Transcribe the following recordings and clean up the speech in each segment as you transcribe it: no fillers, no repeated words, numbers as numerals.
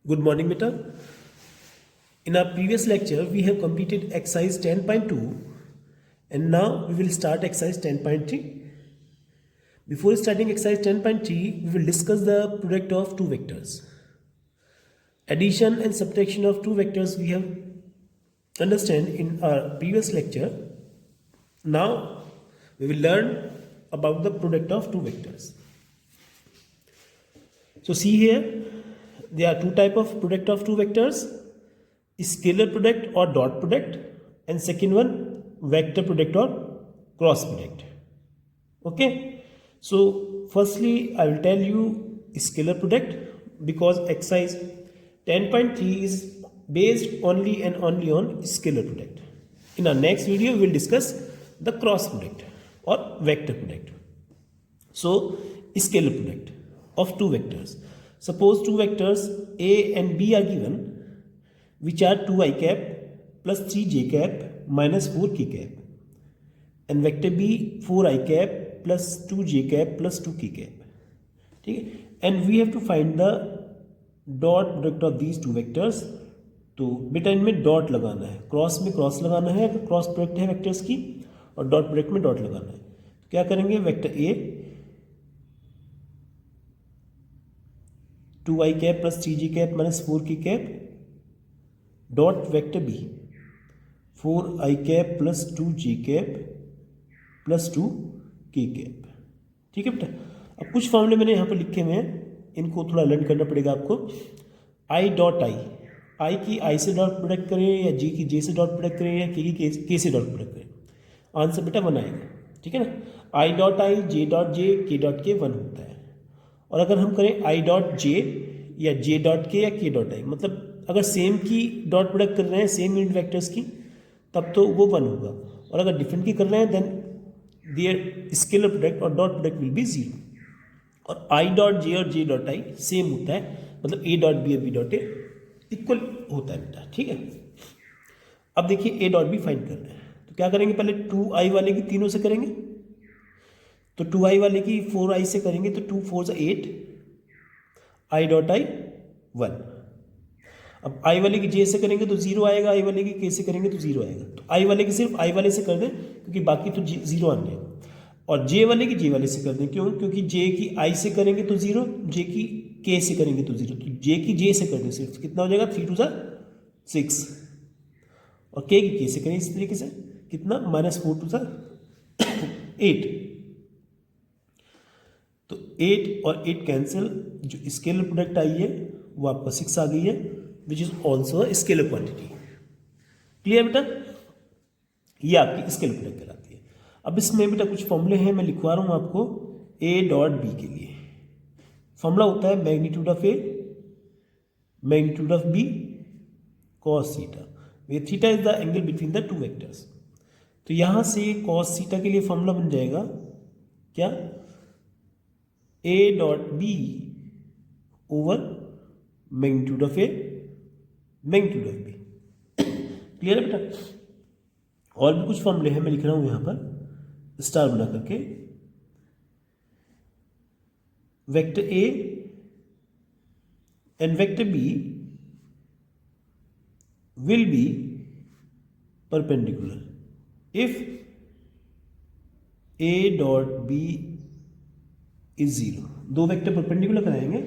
Good morning, beta. In our previous lecture, we have completed exercise 10.2 and now we will start exercise 10.3. Before starting exercise 10.3, we will discuss the product of two vectors. Addition and subtraction of two vectors we have understand in our previous lecture. Now we will learn about the product of two vectors. So see here, there are two type of product of two vectors, scalar product or dot product, and second one vector product or cross product. Okay, so firstly I will tell you scalar product because exercise 10.3 is based only and only on scalar product. In our next video we will discuss the cross product or vector product. So scalar product of two vectors. Suppose two vectors A and B are given, which are 2i cap plus 3j cap minus 4k cap, and vector B 4i cap plus 2j cap plus 2k cap. Okay? And we have to find the dot product of these two vectors. तो बेटा इनमें dot लगाना है, cross में cross लगाना है, cross product है vectors की, और डॉट प्रोडक्ट में डॉट लगाना है. तो क्या करेंगे, vector A 2i cap plus 3j cap minus 4k cap dot vector B 4i cap plus 2j cap plus 2k cap. ठीक है बेटा. अब कुछ फॉर्मूले मैंने यहाँ पर लिखे हुए हैं, इनको थोड़ा लर्न करना पड़ेगा आपको. i डॉट आई की आई से डॉट प्रोडक्ट करें या जी की जे से डॉट प्रोडक्ट करें या के की के से डॉट प्रोडक्ट करें, आंसर बेटा 1 आएगा. ठीक है ना. I dot I, J dot J, के डॉट के 1 होता है. और अगर हम करें आई डॉट जे या जे डॉट के या के डॉट आई, मतलब अगर सेम की डॉट प्रोडक्ट कर रहे हैं सेम यूनिट वेक्टर्स की, तब तो वो 1 होगा. और अगर डिफरेंट की कर रहे हैं देन देयर स्केलर प्रोडक्ट और डॉट प्रोडक्ट विल बी 0. और आई डॉट जे और जे डॉट आई सेम होता है, मतलब ए डॉट बी और बी डॉट ए इक्वल होता है बेटा. ठीक है. अब देखिए ए डॉट बी फाइंड करना है, तो क्या करेंगे, पहले 2i वाले की तीनों से करेंगे. तो 2i वाले की 4i से करेंगे तो 2 4 8, i डॉट आई 1. अब i वाले की j से करेंगे तो 0 आएगा, i वाले की k से करेंगे तो 0 आएगा. तो i वाले की सिर्फ i वाले से कर दें क्योंकि बाकी तो 0 आने हैं. और j वाले की j वाले से कर दें, क्यों, क्योंकि j की i से करेंगे तो 0, j की k से करेंगे तो 0. तो j की j से कर दें सिर्फ, कितना हो जाएगा 3 2 6, और k की k से करें इस तरीके से, कितना -4 2 8. तो 8 और 8 कैंसिल, जो स्केलर प्रोडक्ट आई है वो आपका 6 आ गई है, which is also scalar quantity. Clear बेटा. ये आपकी स्केलर प्रोडक्ट कहलाती है. अब इसमें बेटा कुछ फॉर्मूले हैं, मैं लिखवा रहा हूँ आपको. ए डॉट बी के लिए फॉर्मूला होता है magnitude of A magnitude of B cos theta, where theta is the angle between the two vectors. तो यहां से कॉस थीटा के लिए फॉर्मूला बन जाएगा क्या, A dot B over magnitude of A magnitude of B. Clear है बेटा. और भी कुछ फॉर्मूले हैं, मैं लिख रहा हूं यहां पर स्टार बना करके. Vector A and vector B will be perpendicular if a dot b is 0. दो वेक्टर परपेंडिकुलर कराएंगे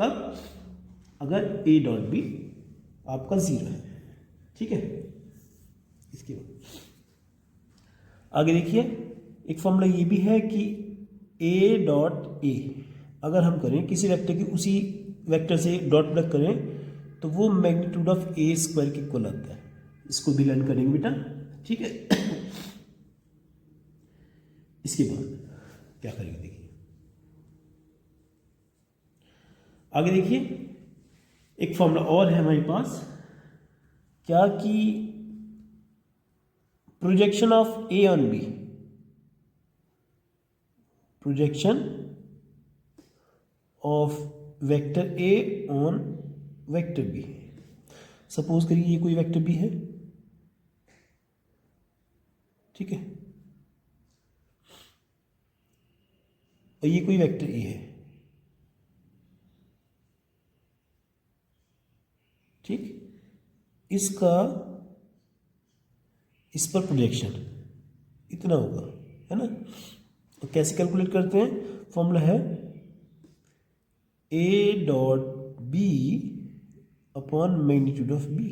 कब, अगर a डॉट बी आपका 0 है. ठीक है. इसके बाद आगे देखिए, एक फॉर्मूला ये भी है कि a डॉट ए अगर हम करें किसी वेक्टर की उसी वेक्टर से डॉट प्रोडक्ट करें तो वो मैग्नीट्यूड ऑफ ए स्क्वायर के इक्वल आता है. इसको भी लर्न करेंगे बेटा. ठीक है. इसके बाद क्या करेंगे देखिए, आगे देखिए एक फॉर्मूला और है हमारे पास, क्या कि projection of A on B, projection of vector A on vector B. Suppose करिए ये कोई वेक्टर बी है. ठीक है. और ये कोई वेक्टर ए है. ठीक, इसका इस पर प्रोजेक्शन इतना होगा, है ना। तो कैसे कैलकुलेट करते हैं, फॉर्मूला है A dot B upon magnitude of B.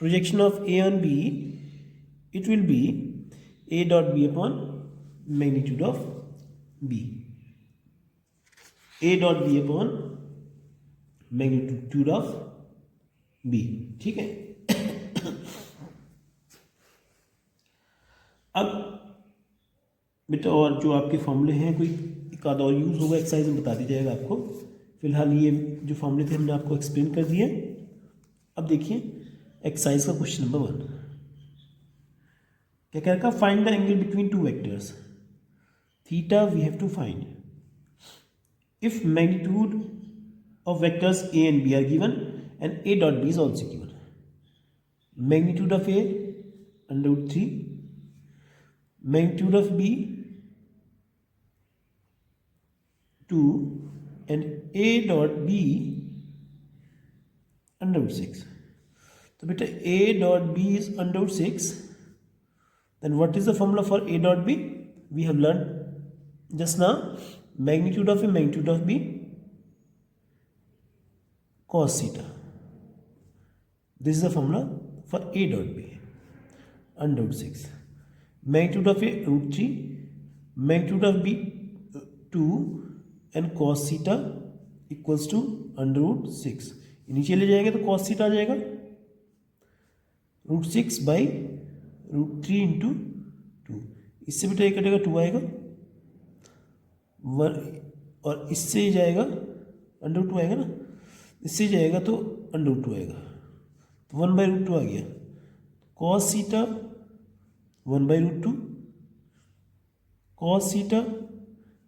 Projection of A on B, it will be A dot B upon magnitude of B, A dot B upon magnitude of B, ठीक है। अब बेटा और जो आपके फॉर्मूले हैं कोई एक आधा और यूज़ होगा एक्सरसाइज में बता दी जाएगा आपको। फिलहाल ये जो फॉर्मूले थे हमने आपको एक्सप्लेन कर दिए। अब देखिए एक्सरसाइज का क्वेश्चन नंबर 1 क्या कह रखा, find the angle between two vectors theta we have to find if magnitude of vectors a and b are given and a dot b is also given. Magnitude of a under root 3, magnitude of b 2 and a dot b under root 6. So beta a dot b is under root 6. Then what is the formula for a dot b? We have learned just now, magnitude of a, magnitude of b, cos theta. This is the formula for a dot b under root 6. Magnitude of a root 3, magnitude of b 2 and cos theta equals to under root 6. नीचे ले जाएंगे तो cos theta आ जाएगा root 6 by root 3 into 2. इससे बेटा एक कटेगा 2 आएगा 1 और इससे जाएगा अंडर रूट 2 आएगा ना, इससे जाएगा तो अंडर रूट 2 आएगा, तो 1 बाई रूट 2 आ गया। Cos theta 1 by root 2, cos theta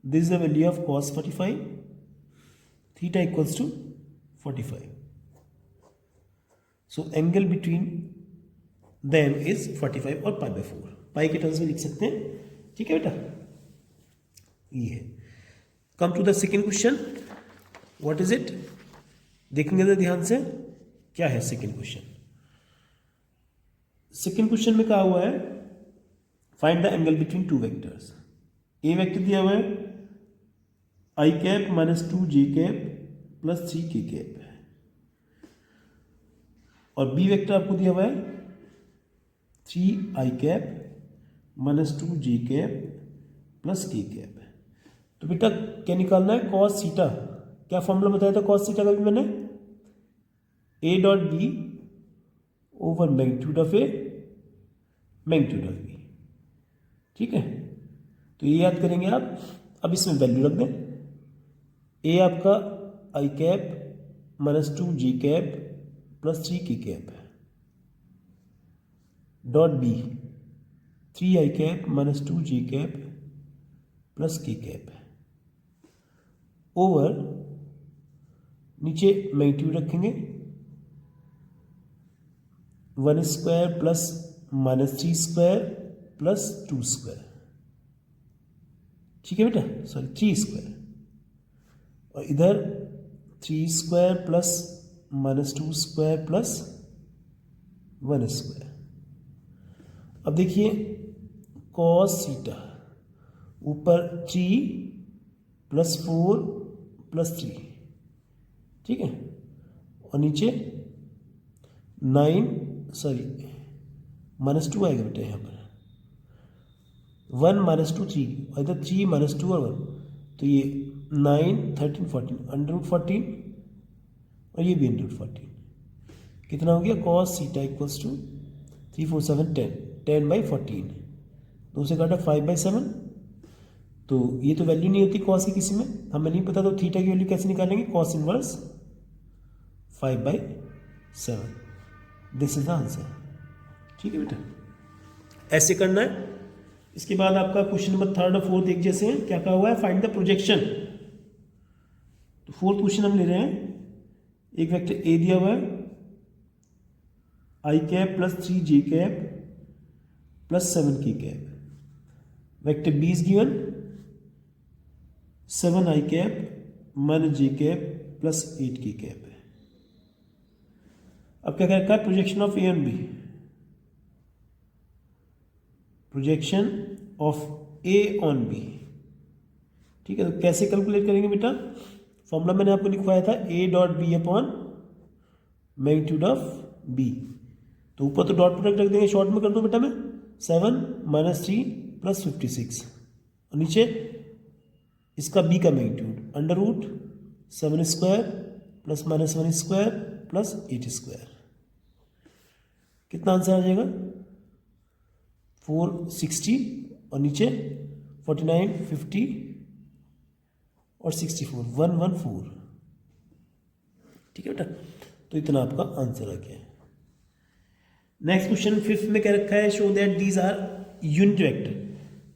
this is the value of cos 45, theta equals to 45। So angle between them is 45 और पाई बाई 4, पाई के टर्म्स में लिख सकते हैं, ठीक है बेटा। ये है, come to the second question, what is it, देखेंगे तो ध्यान से क्या है सेकेंड क्वेश्चन। सेकेंड क्वेश्चन में कहा हुआ है find the angle between two vectors. A vector दिया हुआ है I cap minus 2 J cap plus 3 के कैप, और बी वेक्टर आपको दिया हुआ है 3 I cap minus 2 J cap plus K cap. तो बेटा क्या निकालना है, कॉस थीटा, क्या फॉर्मूला बताया था कॉस थीटा का भी मैंने, A dot B over magnitude of A magnitude of B, ठीक है। तो ये याद करेंगे आप। अब इसमें वैल्यू रख दें, ए आपका आई कैप माइनस 2 जी कैप प्लस 3 की cap, dot B 3 I cap minus 2 ji cap plus की कैप, ओवर नीचे मैग्नीट्यूड रखेंगे 1 square plus minus 3 square plus 2 square, ठीक है बेटा, सॉरी 3 स्क्वायर, और इधर 3 square plus minus 2 square plus 1 square. अब देखिए कॉस थीटा ऊपर 3 प्लस 4 प्लस 3, ठीक है, और नीचे 9 सॉरी माइनस 2 आएगा बेटा यहाँ पर, 1 माइनस 2 3, और इधर 3 माइनस 2 और 1, तो ये 9 13 14 अंडर रूट 14, और ये भी अंडर रूट 14, कितना हो गया, cos theta equals to 3 4 7 10, 10 by 14, 2 से काटा 5 बाई 7, तो ये तो वैल्यू नहीं होती कॉस की किसी में, हमें नहीं पता, तो थीटा की वैल्यू कैसे निकालेंगे, cos inverse 5 by 7, this is the answer, ठीक है बेटा, ऐसे करना है। इसके बाद आपका क्वेश्चन नंबर 3 और 4 एक जैसे हैं, क्या कहा हुआ है, फाइंड द प्रोजेक्शन। तो 4th क्वेश्चन हम ले रहे हैं, एक वेक्टर ए दिया हुआ है I cap plus 3 J cap plus 7 K cap, vector B is given 7 I cap minus J cap plus 8 K cap है, अब क्या रखा है, projection of A on B, projection of A on B. ठीक है, तो कैसे कैलकुलेट करेंगे बेटा, फॉर्मूला मैंने आपको लिखवाया था A dot B upon magnitude of B. तो ऊपर तो डॉट प्रोडक्ट रख देंगे, शॉर्ट में कर दो बेटा मैं, 7 - 3 + 56, और नीचे इसका बी का मैग्नीट्यूड √7² + -1² + 8²। कितना आंसर आ जाएगा, 460, और नीचे 49, 50 और 64, 114। ठीक है बेटा, तो इतना आपका आंसर आ गया। नेक्स्ट क्वेश्चन 5th में क्या रखा है, show that these are unit vector.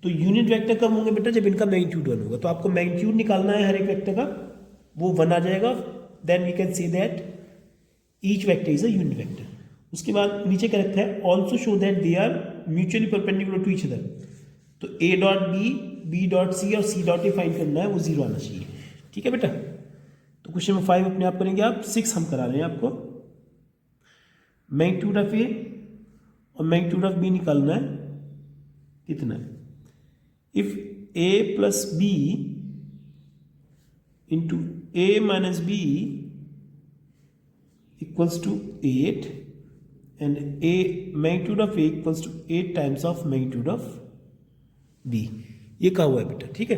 तो यूनिट वेक्टर कब होंगे बेटा, जब इनका मैग्नीट्यूड 1 होगा। तो आपको मैग्नीट्यूड निकालना है हर एक वेक्टर का, वो 1 आ जाएगा, then we can say that each vector is a unit vector. उसके बाद नीचे क्या रखा है, also show that they are mutually perpendicular to each other. तो A dot B, B dot C और सी डॉट ए फाइंड करना है, वो 0 आना चाहिए। ठीक है बेटा, तो क्वेश्चन नंबर 5 अपने आप करेंगे आप। 6 हम करा रहे हैं आपको, मैग्नीट्यूड ऑफ ए और मैग्नीट्यूड ऑफ बी निकालना है, कितना है, if a plus B into a minus B equals to 8 and a magnitude of a equals to 8 times of magnitude of b, ये कहा हुआ है बेटा। ठीक है,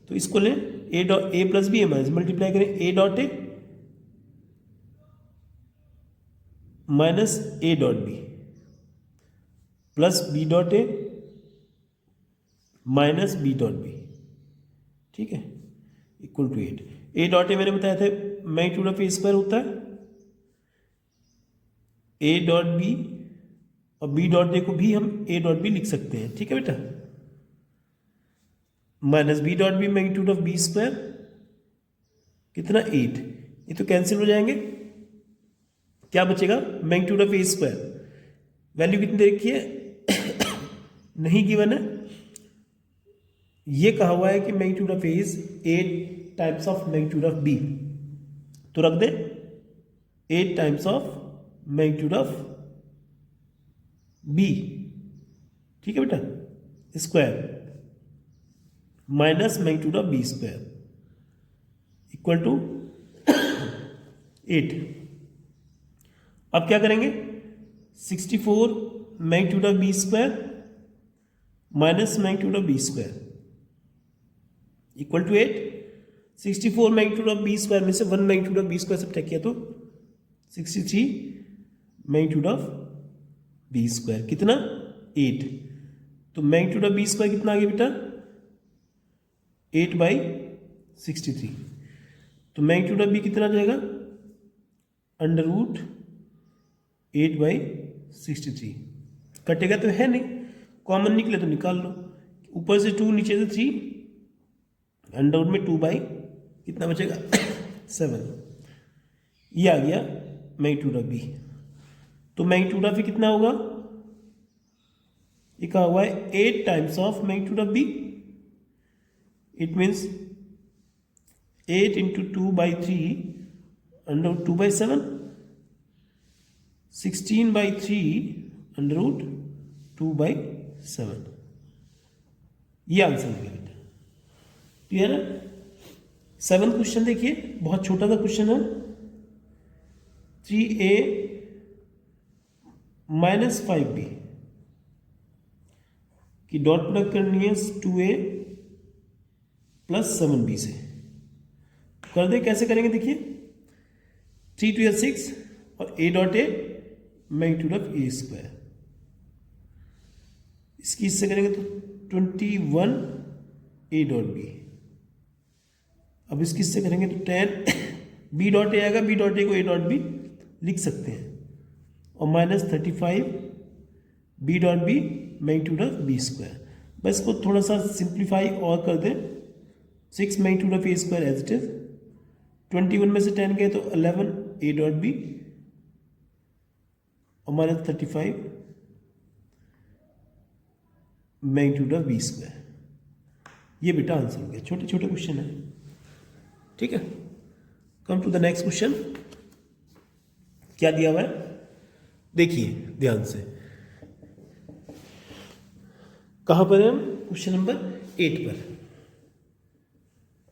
तो इसको लें, a plus B, minus multiply करें a dot A minus a dot B plus b dot A minus b dot B. ठीक है, equal to 8। a dot A मैंने बताया था मैग्नीट्यूड ऑफ ए स्क्वायर होता है, a डॉट बी और b dot ए को भी हम a डॉट बी लिख सकते हैं। ठीक है बेटा, minus b dot B magnitude of b square, कितना 8, ये तो कैंसिल हो जाएंगे, क्या बचेगा, magnitude of A square, value कितनी दे रखी है नहीं गिवन है, ये कहा हुआ है कि magnitude of A is 8 times of magnitude of B, तो रख दे 8 times of magnitude of B. ठीक है बेटा, square minus magnitude of B square equal to 8। अब क्या करेंगे, 64 magnitude of B square minus magnitude of B square equal to 8। 64 magnitude of B square में से 1 magnitude of B square subtract किया तो 63 मैग्नीट्यूड ऑफ बी स्क्वायर, कितना 8। तो magnitude of B square कितना आ गया बेटा, 8/63। तो मैग्नीट्यूड ऑफ बी कितना आ जाएगा, √8/63। कटेगा तो है नहीं, कॉमन निकले तो निकाल लो, ऊपर से 2 नीचे से 3, अंडर में 2 कितना बचेगा 7, ये आ गया मैग्नीट्यूड ऑफ बी। तो मैग्नीट्यूड ऑफ बी कितना होगा, ये कहा हुआ है 8 times of magnitude of B, it means 8 into 2/3 under 2/7, 16/3 under 2/7, ये आंसर हो गया बेटा। क्लियर है। 7th क्वेश्चन देखिए, बहुत छोटा सा क्वेश्चन है, 3a माइनस 5b की डॉट प्रोडक्ट करनी है 2a प्लस 7b से। कर दे, कैसे करेंगे देखिए, 3 2 6 और a dot A magnitude of A square, इसकी इससे करेंगे तो 21 a डॉट बी। अब इसकी इससे करेंगे तो 10 b डॉट ए आएगा, b डॉट ए को a डॉट बी लिख सकते हैं, और -35 b dot B magnitude of B square. बस इसको थोड़ा सा सिंप्लीफाई और कर दें, 6 magnitude of A square as it is, 21 में से 10 गए तो 11 a डॉट बी और -35 मैग्नीट्यूड ऑफ बी स्क्वायर। ये बेटा आंसर हो गया, छोटे छोटे क्वेश्चन है। ठीक है, come to the next question. क्या दिया हुआ है, देखिए ध्यान से, कहां पर है हम? क्वेश्चन नंबर 8 पर।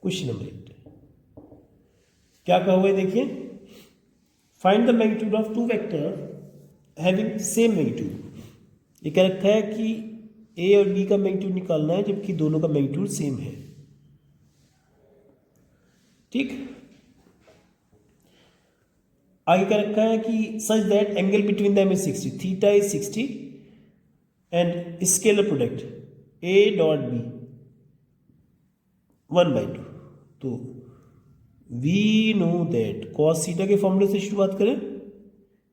क्वेश्चन नंबर 8 क्या कहा हुआ है देखिए, find the magnitude of two vector having same magnitude. ये कह रखा है कि ए और बी का मैग्नीट्यूड निकालना है जबकि दोनों का मैग्नीट्यूड सेम है। ठीक, आगे कह रखा है कि such that angle between them is 60, theta is 60 and scalar product A dot B 1/2। तो we know that cos theta के फॉर्मूले से शुरुआत करें,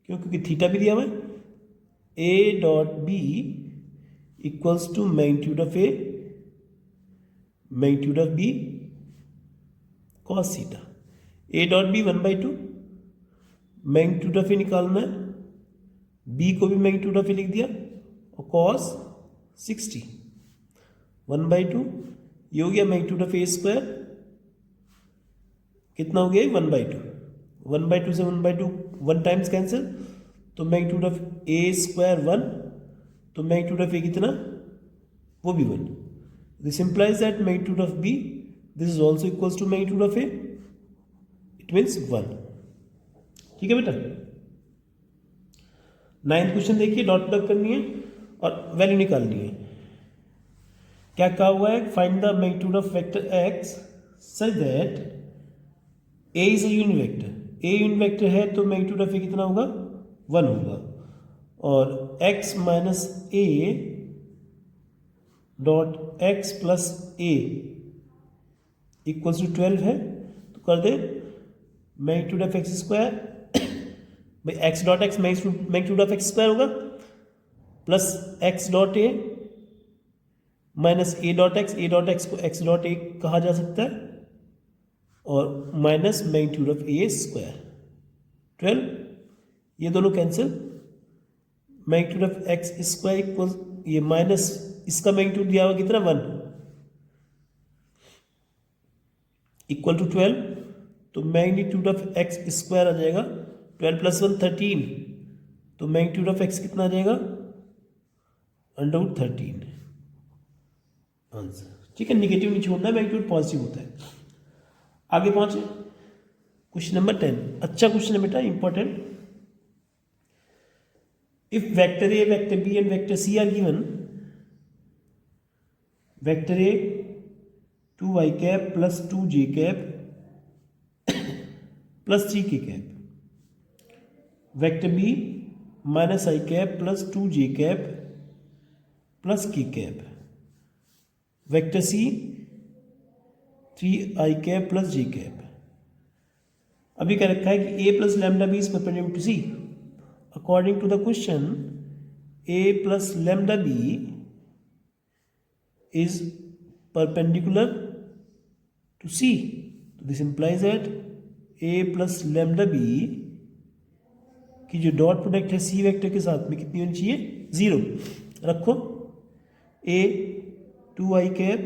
क्योंकि थीटा भी दिया हुआ है। A dot B equals to magnitude of A, magnitude of B cos theta. A dot B 1/2, magnitude of A निकालना है, बी को भी मैग्नीट्यूड ऑफ ए लिख दिया और कॉस 60 1/2, ये हो गया मैग्नीट्यूड ऑफ ए स्क्वायर। कितना हो गया? 1/2। 1/2 से 1/2 1 टाइम्स कैंसिल, तो मैग्नीट्यूड ऑफ ए स्क्वायर 1, तो मैग्नीट्यूड ऑफ ए कितना? वो भी 1। This implies that magnitude of B this is also equals to magnitude of A, it means 1। ठीक है बेटा। 9th क्वेश्चन देखिए, डॉट प्रोडक्ट करनी है और वैल्यू निकालनी है। क्या कहा हुआ है? Find the magnitude of vector x such that A is a unit vector. A unit vector है तो मैग्नीट्यूड ऑफ ए कितना होगा? 1 होगा। और x minus A dot X plus A equals to 12 है, तो कर दे मैग्नीट्यूड ऑफ एक्स स्क्वायर भाई X dot X magnitude of X square होगा plus X dot A minus A dot X को एक्स डॉट ए कहा जा सकता है और minus magnitude of A square 12, ये दोनों cancel. Magnitude of X square equal ये माइनस इसका मैग्नीट्यूड दिया हुआ कितना? 1 इक्वल टू 12, तो मैग्नीट्यूड ऑफ एक्स स्क्वायर आ जाएगा 12 प्लस 1 13, तो मैग्नीट्यूड ऑफ एक्स कितना आ जाएगा? √13 आंसर। ठीक है, निगेटिव नहीं छोड़ना है, मैग्नीट्यूड पॉजिटिव होता है। आगे पहुंचे क्वेश्चन नंबर 10। अच्छा क्वेश्चन है बेटा, important. If vector A, vector B and vector C are given, vector A 2i cap plus 2j cap plus 3k cap, vector B minus i cap plus 2j cap plus k cap, vector C 3i cap plus j cap. अभी क्या रखा है कि a plus lambda B is perpendicular to C. According to the question a plus lambda B is perpendicular to C, तो this implies that a plus lambda B की जो dot product है C vector के साथ में कितनी होनी चाहिए? 0 रखो। a 2i cap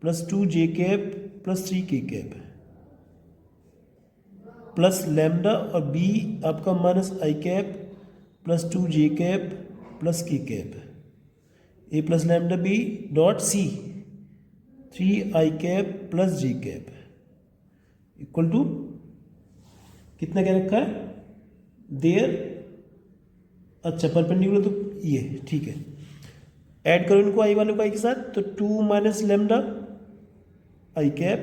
plus 2j cap plus 3k cap plus lambda और b आपका minus i cap plus 2j cap plus k cap, a plus lambda b dot C 3i cap plus j cap equal to कितना क्या रखा है? There, अच्छा perpendicular तो ये ठीक है। ऐड करो इनको आई वालों को आई के साथ, तो 2 minus lambda I cap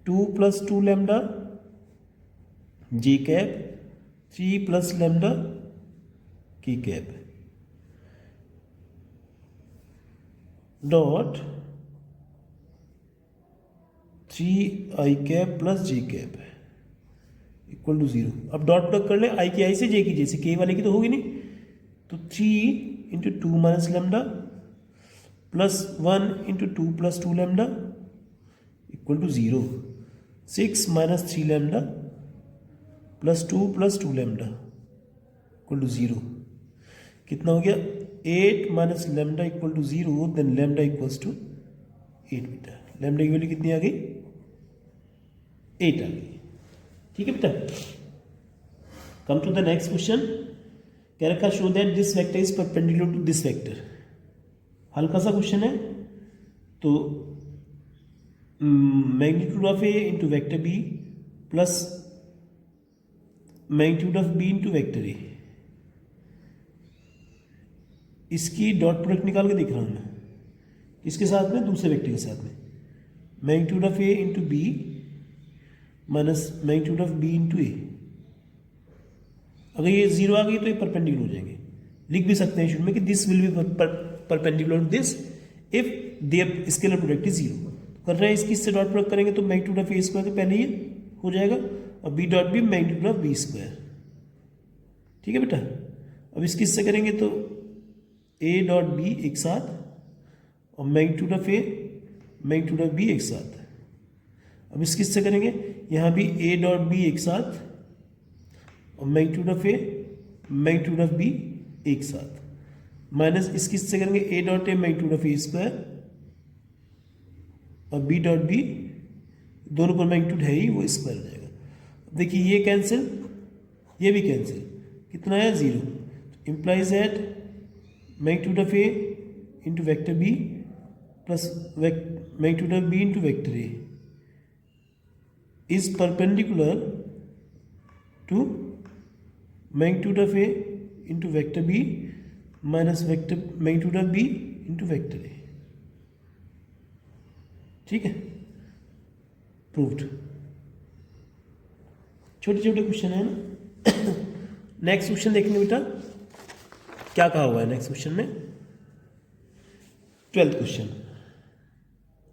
2 plus 2 lambda J cap 3 plus lambda K cap dot 3i cap plus J cap equal to 0। अब डॉट प्रोडक्ट कर ले, आई की आई से जे की जे से, के वाले की तो होगी नहीं, तो 3 into 2 minus lambda plus 1 into 2 plus 2 lambda equal to 0। 6 minus 3 lambda plus 2 plus 2 lambda equal to 0। कितना हो गया? 8 minus lambda equal to 0, then lambda equals to 8 बेटा। लैम्डा की वैल्यू कितनी आ गई? 8 आ गई। ठीक है बेटा। Come to the next question, कह रखा show that this vector is perpendicular to this vector. हल्का सा क्वेश्चन है, तो magnitude of A into vector B plus magnitude of B into vector A, इसकी डॉट प्रोडक्ट निकाल के दिख रहा हूं मैं, इसके साथ में दूसरे वेक्टर के साथ में, magnitude of A into B minus magnitude of B into A. अगर ये जीरो आ गई तो ये परपेंडिकुलर हो जाएंगे। लिख भी सकते हैं शुरू में कि this will be perpendicular to this if their scalar product is zero. कर रहे हैं इसकी, इससे डॉट प्रोडक्ट करेंगे तो मैग्नीट्यूड ऑफ ए स्क्वायर तो पहले ही हो जाएगा, और B dot B magnitude of B square. ठीक है बेटा, अब इसकी इससे करेंगे तो ए डॉट बी एक साथ, और magnitude of A magnitude of B एक साथ। अब इसकी इससे करेंगे, यहाँ भी ए डॉट बी एक साथ, और magnitude of A magnitude of B एक साथ, माइनस इसकी इससे करेंगे A dot A magnitude of A square, और बी डॉट बी दोनों पर मैग्नीट्यूड है ही, वो स्क्वायर हो जाएगा। देखिए ये कैंसिल, ये भी कैंसिल, कितना है zero. Implies that magnitude of A into vector B plus magnitude of B into vector A is perpendicular to magnitude of A into vector B minus vector magnitude of B into vector A. ठीक है, proved. छोटे छोटे question है ना। Next question देखेंगे बेटा, क्या कहा हुआ है नेक्स्ट क्वेश्चन में। 12th क्वेश्चन,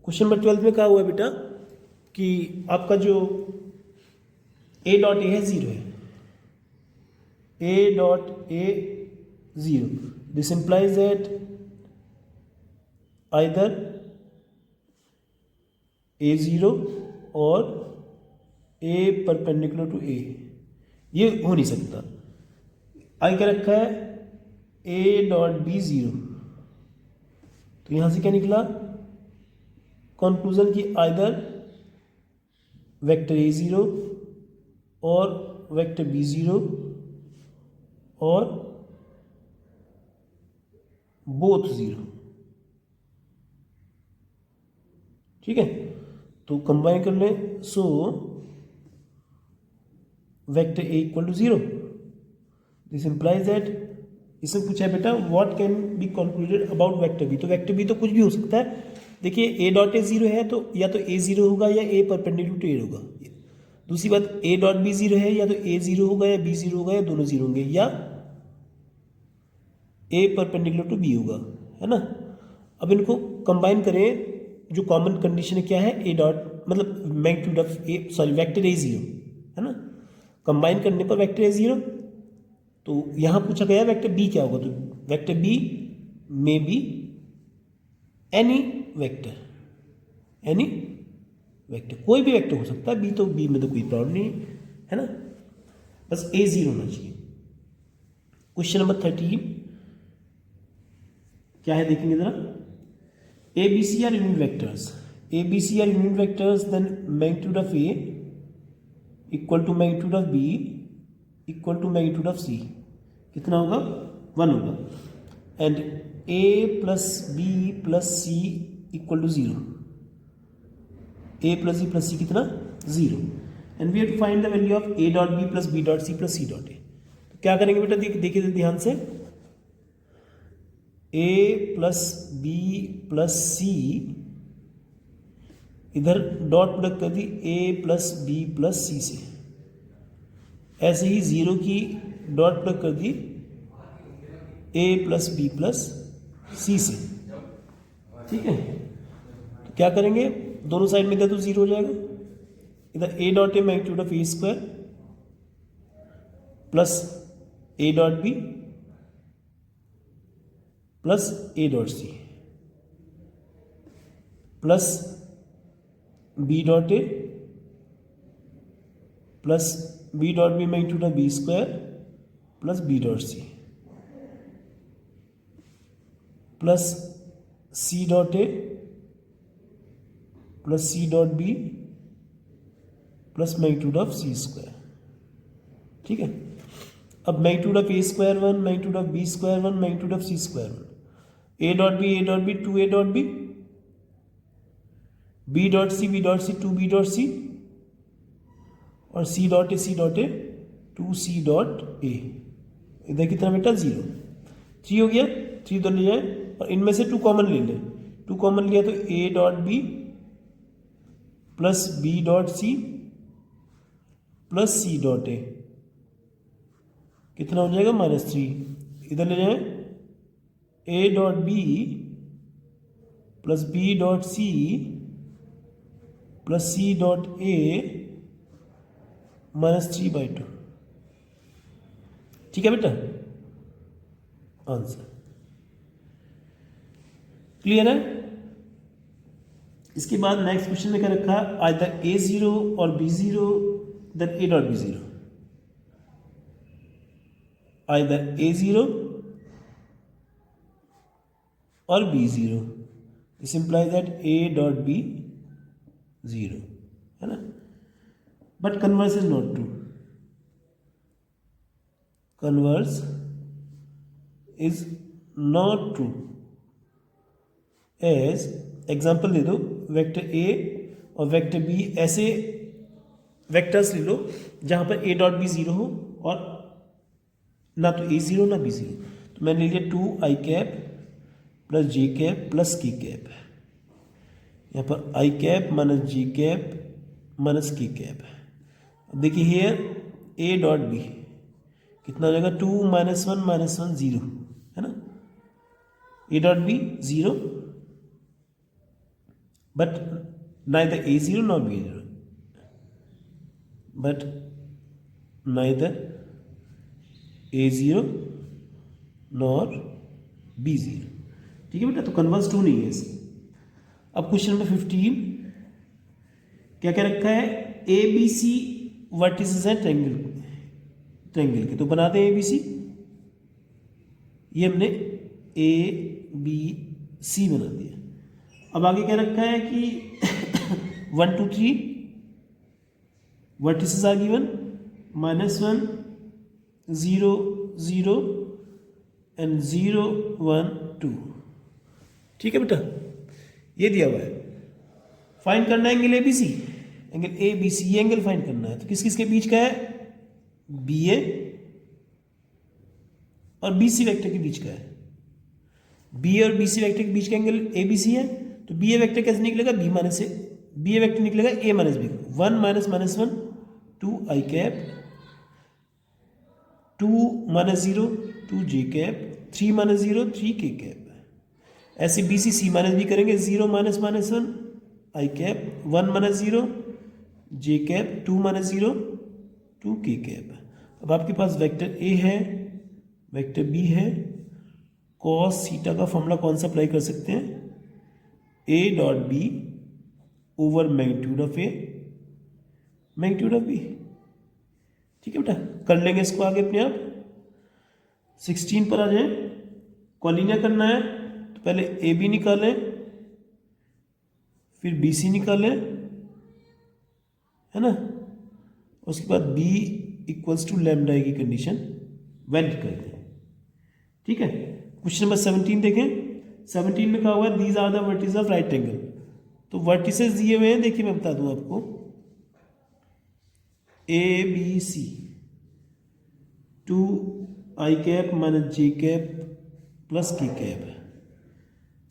क्वेश्चन नंबर 12 में कहा हुआ है बेटा कि आपका जो ए डॉट ए है जीरो है, A dot A zero, this implies that either A zero और ए परपेंडिकुलर टू ए, ये हो नहीं सकता। आई क्या रखा है ए डॉट बी जीरो, तो यहां से क्या निकला कंक्लूजन की आइदर वेक्टर ए जीरो और वेक्टर बी जीरो और बोथ जीरो। ठीक है, तो कंबाइन कर लें, so vector A equal to zero, this implies that, इसमें पूछा है बेटा what can be concluded about vector B, तो वेक्टर बी तो कुछ भी हो सकता है। देखिए ए डॉट ए जीरो है तो या तो ए जीरो होगा या ए परपेंडिकुलर टू ए होगा। दूसरी बात ए डॉट बी जीरो है, या तो ए जीरो होगा या बी जीरो होगा, या दोनों जीरो होंगे, या ए परपेंडिकुलर टू बी होगा, है ना। अब इनको कंबाइन करें, जो कॉमन कंडीशन है क्या है, ए डॉट मतलब magnitude of A sorry vector A zero, है ना। कंबाइन करने पर वेक्टर ए जीरो, तो यहां पूछा गया वेक्टर बी क्या होगा, तो वेक्टर बी में be any vector, any vector, कोई भी वेक्टर हो सकता है, बी तो बी में तो कोई प्रॉब्लम नहीं है ना, बस ए जीरो होना चाहिए। क्वेश्चन नंबर 13 क्या है देखेंगे जरा। A B C are unit vectors, A B C are unit vectors, then magnitude of A equal to magnitude of B equal to magnitude of C, कितना होगा 1 होगा, and A plus B plus C equal to zero, A plus B plus C कितना zero, and we have to find the value of A dot B plus B dot C plus C dot A. तो क्या करेंगे बेटा, देखिए ध्यान से, ए plus B plus सी, इधर dot product कर दी ए प्लस बी प्लस सी से, ऐसे ही जीरो की डॉट प्रोडक्ट कर दी ए प्लस बी प्लस सी से। ठीक है, तो क्या करेंगे, दोनों साइड में इधर तो जीरो हो जाएगा, इधर A dot A magnitude of A square plus A dot B plus A dot C plus B dot A plus B dot B magnitude of B square plus B dot C plus C dot A plus C dot B plus magnitude of C square. ठीक है। अब magnitude of A square 1, magnitude of B square 1, magnitude of C square 1, A dot B 2 A dot B dot C 2 B dot C, और C dot ए 2 सी dot ए। इधर कितना बेटा 0, 3 हो गया, 3 उधर ले जाए और इनमें से 2 कॉमन ले लें। 2 कॉमन लिया तो A dot B plus B dot C plus C dot A कितना हो जाएगा -3। इधर ले जाए A dot B plus B dot C plus C dot A -3/2। ठीक है बेटा, आंसर क्लियर है। इसके बाद नेक्स्ट क्वेश्चन में क्या रखा, आइदर A0 और B0 then A dot B0, either A0 और B0, this implies that A dot B0 है ना, but converse is not true, converse is not true. As example दे दो, वेक्टर ए और वेक्टर बी ऐसे वेक्टर्स ले लो जहां पर ए डॉट बी 0 हो और ना तो ए 0 ना बी 0। तो मैंने ले लिया 2 I cap plus J cap plus की कैप, यहाँ पर आई कैप माइनस जी कैप माइनस की कैप। अब देखिए हियर ए डॉट बी कितना हो जाएगा, 2 -1 -1 0 है ना, A dot B 0 but neither A0 nor B0, but neither A0 nor B0। ठीक है बेटा, तो कन्वर्स ट्रू नहीं है इसका। अब क्वेश्चन नंबर 15 क्या क्या रखा है, ए बी सी वर्टिसेस है ट्रायंगल के, तो बनाते हैं ए बी सी। ये हमने ए बी सी बना दिया। अब आगे क्या रखा है कि 1 2 3 वर्टिसेस आर गिवन, -1 0 0 एंड 0 1 2। ठीक है बेटा, ये दिया हुआ है। फाइंड करना है angle A B C, angle A B C, ये एंगल फाइंड करना है। तो किस किस के बीच का है, बी ए और बी सी वेक्टर के बीच का है। बी और बी सी वेक्टर के बीच का एंगल ए बी सी है, तो बी ए वेक्टर कैसे निकलेगा, बी माइनस ए, बी ए वेक्टर निकलेगा ए minus B, 1 -1 2 I cap, 2 -0 2 J cap, 3 -0 3 के कैप। ऐसे बी सी सी माइनस बी करेंगे, 0 -1 आई कैप, 1 -0 जे कैप, 2 -0 2 के कैप। अब आपके पास वेक्टर ए है, वेक्टर बी है, कॉस थीटा का फॉर्मूला कौन सा अप्लाई कर सकते हैं, A dot B over magnitude of A magnitude of B. ठीक है बेटा, कर लेंगे इसको आगे अपने आप। 16 पर आ जाए, कॉलिनियर करना है तो पहले ए बी निकालें, फिर बी सी निकालें, है ना, उसके बाद बी इक्वल्स टू लैम्डा की कंडीशन वैलिड कर दें। ठीक है, क्वेश्चन नंबर 17 देखें। 17 में कहा हुआ है these are the vertices of right angle. तो वर्टिसेस दिए हुए हैं, देखिए मैं बता दूं आपको, A B C, 2 I cap minus J cap plus K cap.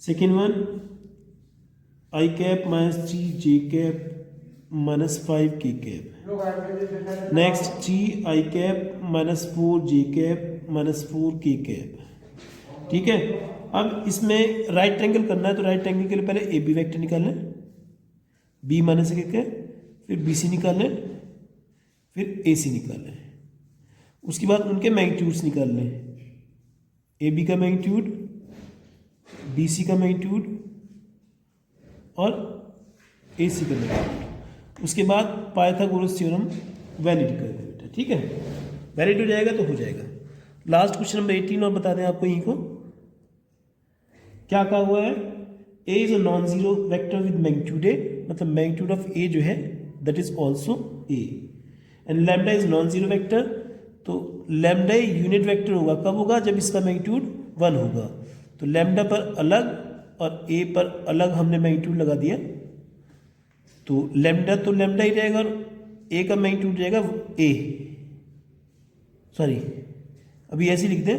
Second one I cap minus 3 J cap minus 5 K cap. Next 3 I cap minus 4 J cap minus 4 K cap. ठीक है, अब इसमें राइट एंगल करना है, तो right angle के लिए पहले ए बी वैक्टर निकाल लें, बी माइनस के, फिर बी सी निकाल लें, फिर ए सी निकाल लें। उसके बाद उनके मैग्नीट्यूड्स निकाल लें, ए बी का मैग्नीट्यूड, बी सी का मैग्नीट्यूड और ए सी का मैग्नीट्यूड। उसके बाद पाइथागोरस थ्योरम वैलिड कर दें बेटा। ठीक है, वैलिड हो जाएगा तो हो जाएगा। लास्ट क्वेश्चन नंबर 18 और बता दें आपको यहीं को क्या कहा हुआ है, A is a non zero vector with magnitude A, मतलब मैग्नीट्यूड ऑफ ए जो है that is also A, and lambda is non zero vector तो लैम्डा यूनिट वेक्टर होगा, कब होगा, जब इसका मैग्नीट्यूड 1 होगा। तो लैम्डा पर अलग और ए पर अलग हमने मैग्नीट्यूड लगा दिया, तो लैम्डा ही रहेगा और ए का मैग्नीट्यूड रहेगा ए, सॉरी अभी ऐसे लिख दें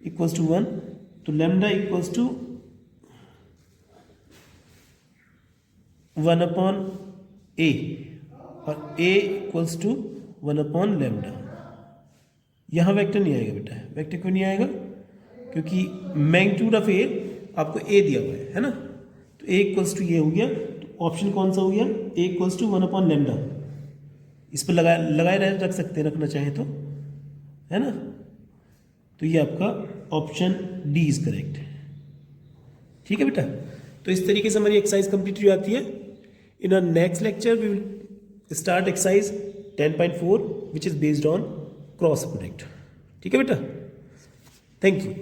इक्वल्स टू 1, तो लैम्डा इक्वल्स टू 1 अपॉन ए और ए इक्वल्स टू 1 अपॉन लैम्डा। यहाँ वेक्टर नहीं आएगा बेटा, वेक्टर क्यों नहीं आएगा, क्योंकि मैग्नीट्यूड ऑफ ए आपको ए दिया हुआ है ना, तो ए इक्वल्स टू ये हो गया, तो ऑप्शन कौन सा हो गया, ए इक्वल्स टू 1 अपॉन लैम्डा। इस पर लगाए रख सकते हैं, रखना चाहें तो, है ना। तो ये आपका ऑप्शन डी इज करेक्ट, ठीक है बेटा। तो इस तरीके से हमारी एक्सरसाइज कंप्लीट हो जाती है। In our next lecture we will start exercise 10.4 which is based on cross product, ठीक है बेटा। Thank you.